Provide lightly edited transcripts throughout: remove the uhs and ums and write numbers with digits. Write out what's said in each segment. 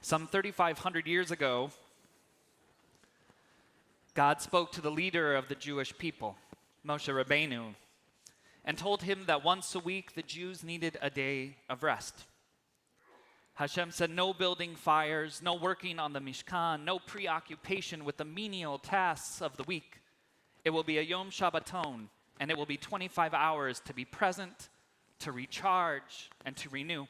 Some 3,500 years ago, God spoke to the leader of the Jewish people, Moshe Rabbeinu, and told him that once a week the Jews needed a day of rest. Hashem said no building fires, no working on the Mishkan, no preoccupation with the menial tasks of the week. It will be a Yom Shabbaton, and it will be 25 hours to be present, to recharge, and to renew.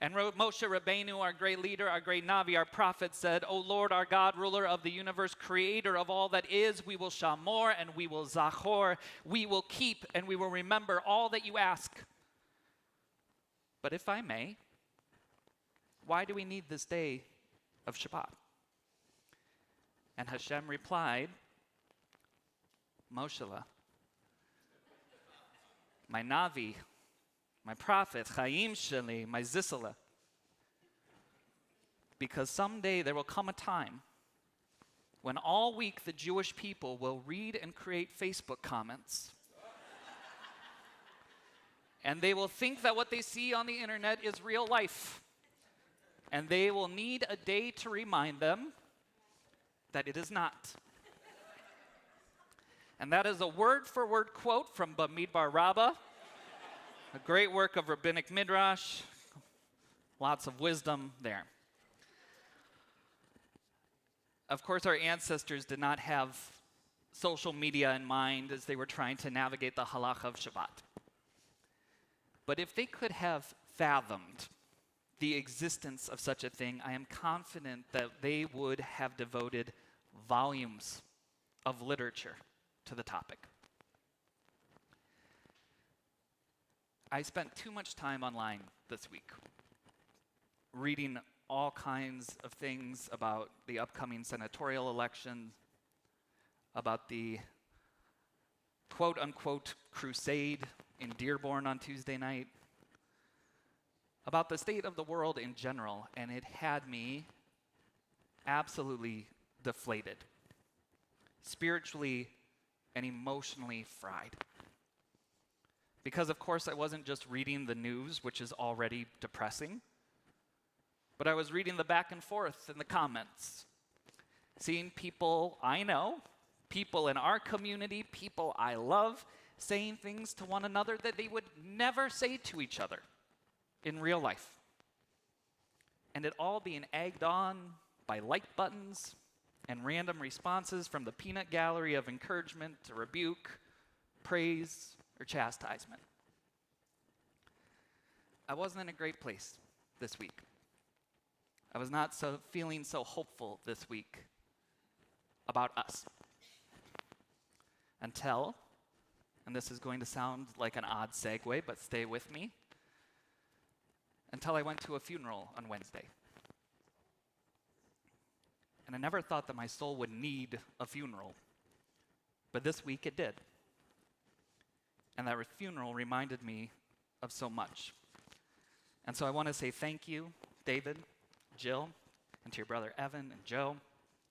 And Moshe Rabbeinu, our great leader, our great Navi, our prophet, said, O Lord, our God, ruler of the universe, creator of all that is, we will shamor and we will zachor. We will keep and we will remember all that you ask. But if I may, why do we need this day of Shabbat? And Hashem replied, Moshe, my Navi, my prophet, Chaim Sheli, my Zisala. Because someday there will come a time when all week the Jewish people will read and create Facebook comments. And they will think that what they see on the internet is real life. And they will need a day to remind them that it is not. And that is a word-for-word quote from Bamidbar Rabbah, a great work of rabbinic midrash, lots of wisdom there. Of course, our ancestors did not have social media in mind as they were trying to navigate the halacha of Shabbat. But if they could have fathomed the existence of such a thing, I am confident that they would have devoted volumes of literature to the topic. I spent too much time online this week reading all kinds of things about the upcoming senatorial election, about the quote-unquote crusade in Dearborn on Tuesday night, about the state of the world in general, and it had me absolutely deflated, spiritually and emotionally fried. Because, of course, I wasn't just reading the news, which is already depressing, but I was reading the back and forth in the comments, seeing people I know, people in our community, people I love, saying things to one another that they would never say to each other in real life. And it all being egged on by like buttons and random responses from the peanut gallery of encouragement to rebuke, praise, or chastisement. I wasn't in a great place this week. I was not feeling so hopeful this week about us. Until, and this is going to sound like an odd segue, but stay with me, until I went to a funeral on Wednesday. And I never thought that my soul would need a funeral, but this week it did. And that funeral reminded me of so much. And so I want to say thank you, David, Jill, and to your brother Evan and Joe,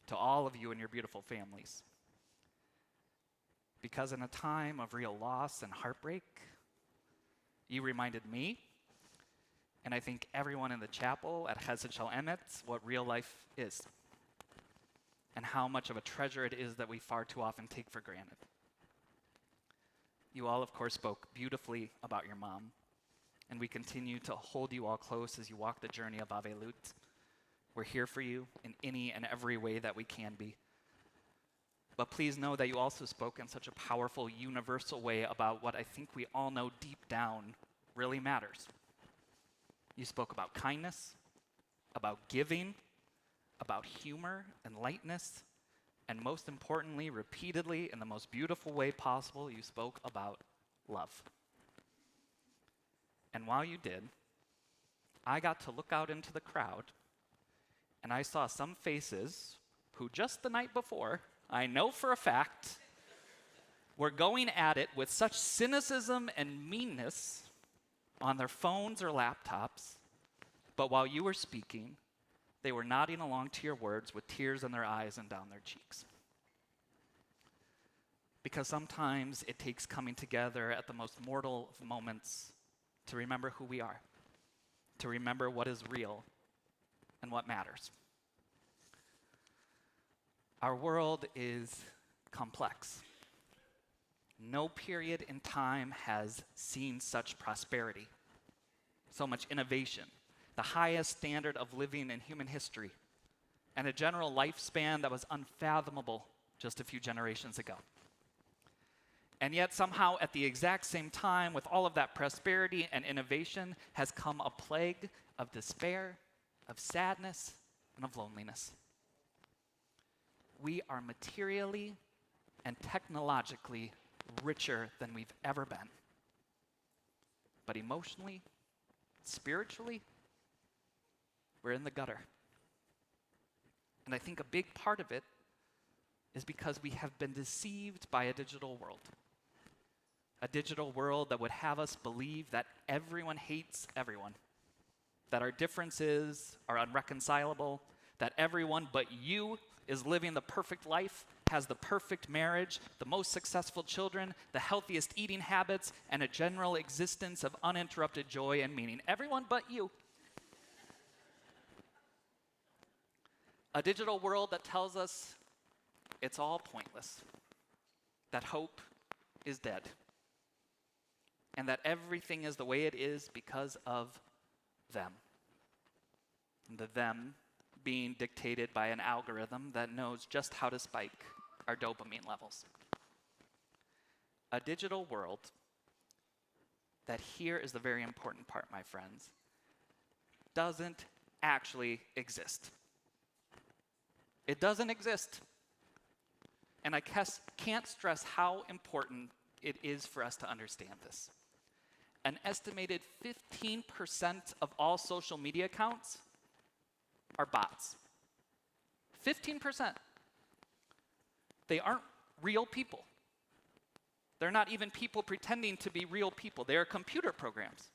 to all of you and your beautiful families. Because in a time of real loss and heartbreak, you reminded me, and I think everyone in the chapel at Chesed Shel Emet, what real life is, and how much of a treasure it is that we far too often take for granted. You all, of course, spoke beautifully about your mom, and we continue to hold you all close as you walk the journey of Avelut. We're here for you in any and every way that we can be. But please know that you also spoke in such a powerful, universal way about what I think we all know deep down really matters. You spoke about kindness, about giving, about humor and lightness, and most importantly, repeatedly, in the most beautiful way possible, you spoke about love. And while you did, I got to look out into the crowd, and I saw some faces who just the night before, I know for a fact, were going at it with such cynicism and meanness on their phones or laptops, but while you were speaking, they were nodding along to your words with tears in their eyes and down their cheeks. Because sometimes it takes coming together at the most mortal of moments to remember who we are, to remember what is real, and what matters. Our world is complex. No period in time has seen such prosperity, so much innovation, the highest standard of living in human history, and a general lifespan that was unfathomable just a few generations ago. And yet somehow at the exact same time, with all of that prosperity and innovation, has come a plague of despair, of sadness, and of loneliness. We are materially and technologically richer than we've ever been. But emotionally, spiritually, we're in the gutter. And I think a big part of it is because we have been deceived by a digital world. A digital world that would have us believe that everyone hates everyone, that our differences are unreconcilable, that everyone but you is living the perfect life, has the perfect marriage, the most successful children, the healthiest eating habits, and a general existence of uninterrupted joy and meaning. Everyone but you. A digital world that tells us it's all pointless, that hope is dead, and that everything is the way it is because of them. And the them being dictated by an algorithm that knows just how to spike our dopamine levels. A digital world that, here is the very important part, my friends, doesn't actually exist. It doesn't exist. And I can't stress how important it is for us to understand this. An estimated 15% of all social media accounts are bots. 15%. They aren't real people. They're not even people pretending to be real people. They are computer programs.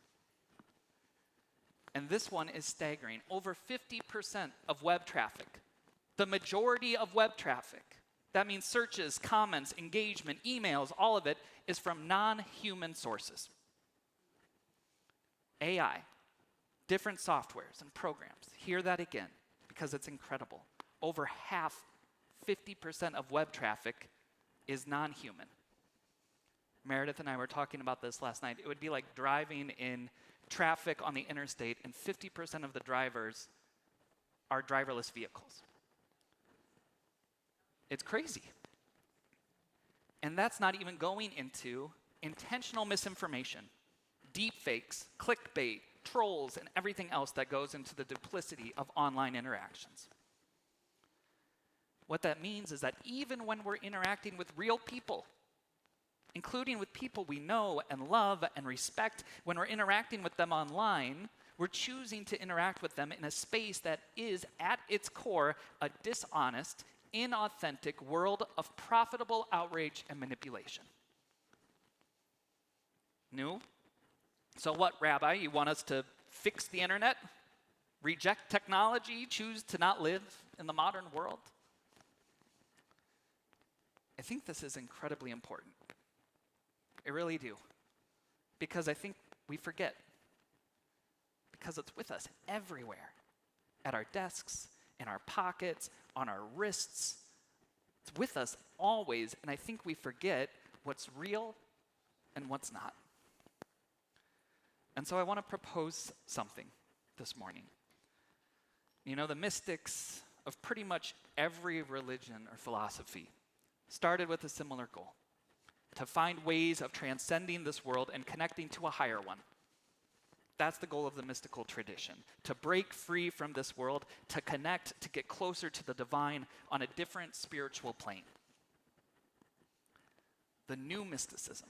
And this one is staggering. Over 50% of web traffic, the majority of web traffic, that means searches, comments, engagement, emails, all of it is from non-human sources. AI, different softwares and programs. Hear that again, because it's incredible. Over half, 50% of web traffic is non-human. Meredith and I were talking about this last night. It would be like driving in traffic on the interstate, and 50% of the drivers are driverless vehicles. It's crazy. And that's not even going into intentional misinformation, deep fakes, clickbait, trolls, and everything else that goes into the duplicity of online interactions. What that means is that even when we're interacting with real people, including with people we know and love and respect, when we're interacting with them online, we're choosing to interact with them in a space that is, at its core, a dishonest, inauthentic world of profitable outrage and manipulation. New? So what, Rabbi? You want us to fix the internet? Reject technology? Choose to not live in the modern world? I think this is incredibly important. I really do. Because I think we forget. Because it's with us everywhere. At our desks, in our pockets, on our wrists. It's with us always, and I think we forget what's real and what's not. And so I want to propose something this morning. You know, the mystics of pretty much every religion or philosophy started with a similar goal: to find ways of transcending this world and connecting to a higher one. That's the goal of the mystical tradition: to break free from this world, to connect, to get closer to the divine on a different spiritual plane. The new mysticism,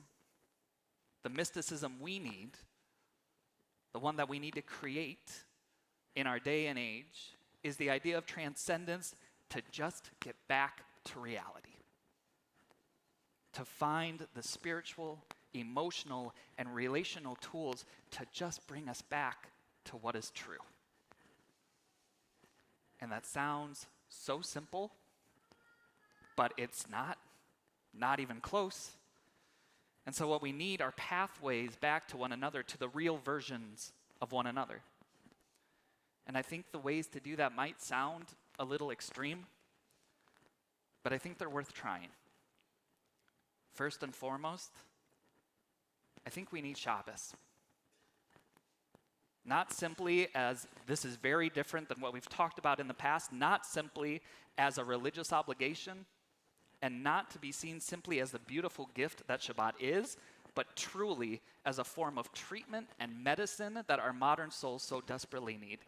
the mysticism we need, the one that we need to create in our day and age, is the idea of transcendence, to just get back to reality. To find the spiritual, emotional, and relational tools to just bring us back to what is true. And that sounds so simple, but it's not even close. And so what we need are pathways back to one another, to the real versions of one another. And I think the ways to do that might sound a little extreme, but I think they're worth trying. First and foremost, I think we need Shabbos. Not simply as this is very different than what we've talked about in the past, not simply as a religious obligation, and not to be seen simply as the beautiful gift that Shabbat is, but truly as a form of treatment and medicine that our modern souls so desperately need.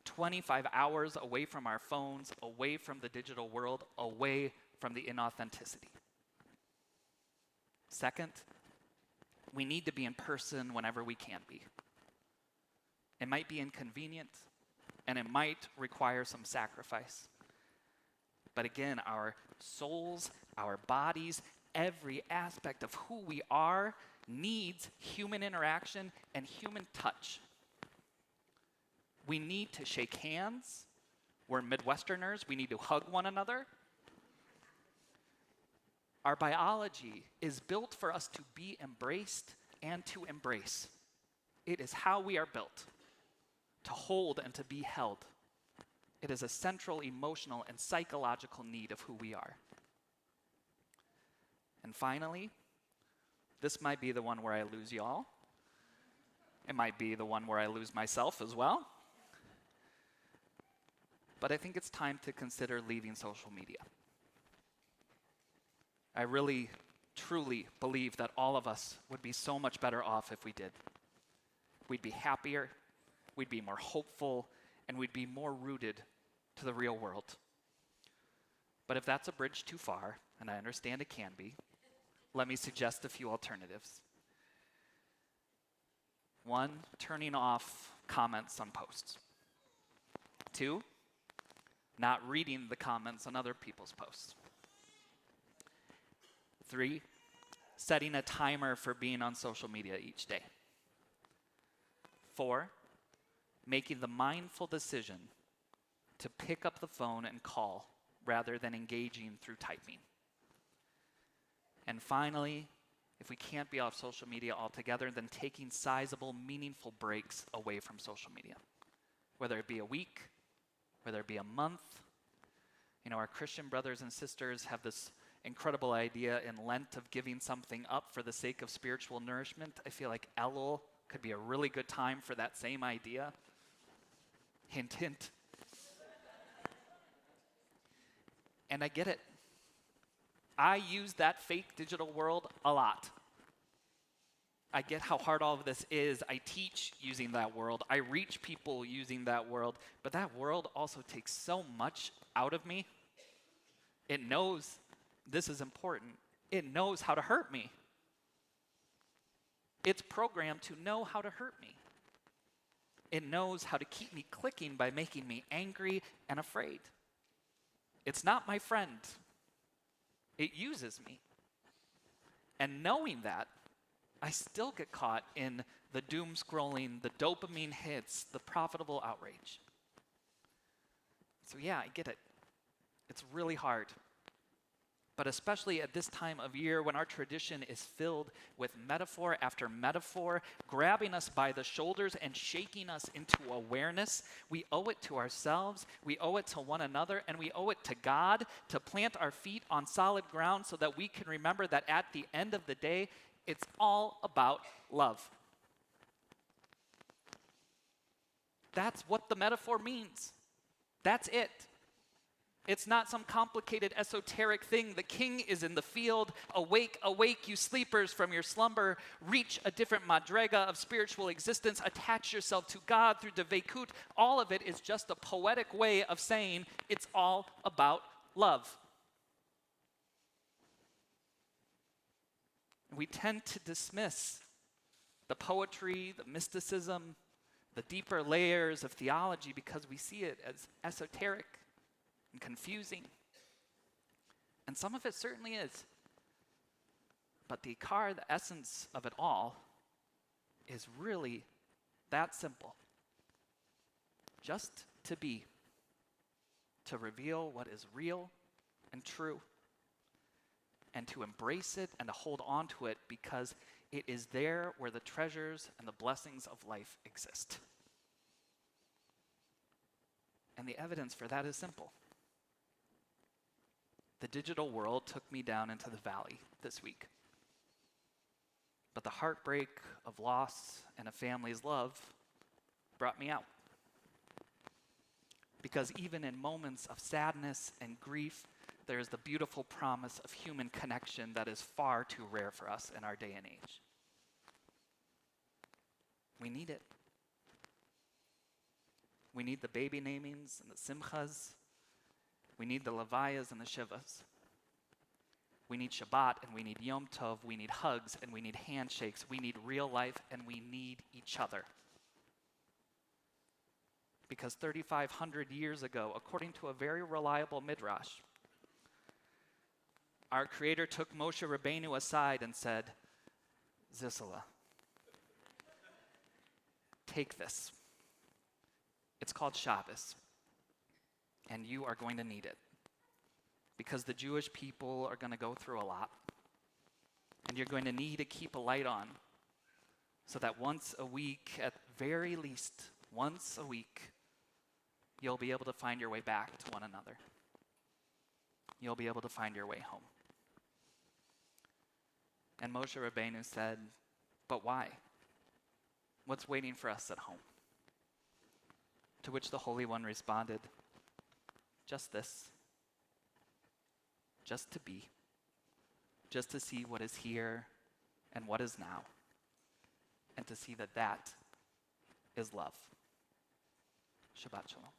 25 hours away from our phones, away from the digital world, away from the inauthenticity. Second, we need to be in person whenever we can be. It might be inconvenient, and it might require some sacrifice. But again, our souls, our bodies, every aspect of who we are needs human interaction and human touch. We need to shake hands. We're Midwesterners. We need to hug one another. Our biology is built for us to be embraced and to embrace. It is how we are built, to hold and to be held. It is a central emotional and psychological need of who we are. And finally, this might be the one where I lose y'all. It might be the one where I lose myself as well. But I think it's time to consider leaving social media. I really, truly believe that all of us would be so much better off if we did. We'd be happier, we'd be more hopeful, and we'd be more rooted to the real world. But if that's a bridge too far, and I understand it can be, let me suggest a few alternatives. 1, turning off comments on posts. 2, not reading the comments on other people's posts. 3, setting a timer for being on social media each day. 4, making the mindful decision to pick up the phone and call rather than engaging through typing. And finally, if we can't be off social media altogether, then taking sizable, meaningful breaks away from social media. Whether it be a week, whether it be a month. You know, our Christian brothers and sisters have this incredible idea in Lent of giving something up for the sake of spiritual nourishment. I feel like Elul could be a really good time for that same idea. Hint, hint. And I get it. I use that fake digital world a lot. I get how hard all of this is. I teach using that world. I reach people using that world. But that world also takes so much out of me. It knows this is important. It knows how to hurt me. It's programmed to know how to hurt me. It knows how to keep me clicking by making me angry and afraid. It's not my friend. It uses me. And knowing that, I still get caught in the doom scrolling, the dopamine hits, the profitable outrage. So yeah, I get it. It's really hard. But especially at this time of year when our tradition is filled with metaphor after metaphor, grabbing us by the shoulders and shaking us into awareness, we owe it to ourselves, we owe it to one another, and we owe it to God to plant our feet on solid ground so that we can remember that at the end of the day, it's all about love. That's what the metaphor means. That's it. It's not some complicated esoteric thing. The king is in the field. Awake, awake, you sleepers from your slumber. Reach a different madrega of spiritual existence. Attach yourself to God through Devekut. All of it is just a poetic way of saying it's all about love. We tend to dismiss the poetry, the mysticism, the deeper layers of theology because we see it as esoteric and confusing. And some of it certainly is. But the ikar, the essence of it all, is really that simple. Just to be. To reveal what is real and true. And to embrace it and to hold on to it because it is there where the treasures and the blessings of life exist. And the evidence for that is simple. The digital world took me down into the valley this week. But the heartbreak of loss and a family's love brought me out. Because even in moments of sadness and grief, there is the beautiful promise of human connection that is far too rare for us in our day and age. We need it. We need the baby namings and the simchas. We need the levayas and the shivas. We need Shabbat and we need Yom Tov. We need hugs and we need handshakes. We need real life and we need each other. Because 3,500 years ago, according to a very reliable midrash, our Creator took Moshe Rabbeinu aside and said, Zisala, take this. It's called Shabbos, and you are going to need it. Because the Jewish people are going to go through a lot, and you're going to need to keep a light on so that once a week, at very least once a week, you'll be able to find your way back to one another. You'll be able to find your way home. And Moshe Rabbeinu said, but why? What's waiting for us at home? To which the Holy One responded, just this. Just to be. Just to see what is here and what is now. And to see that that is love. Shabbat Shalom.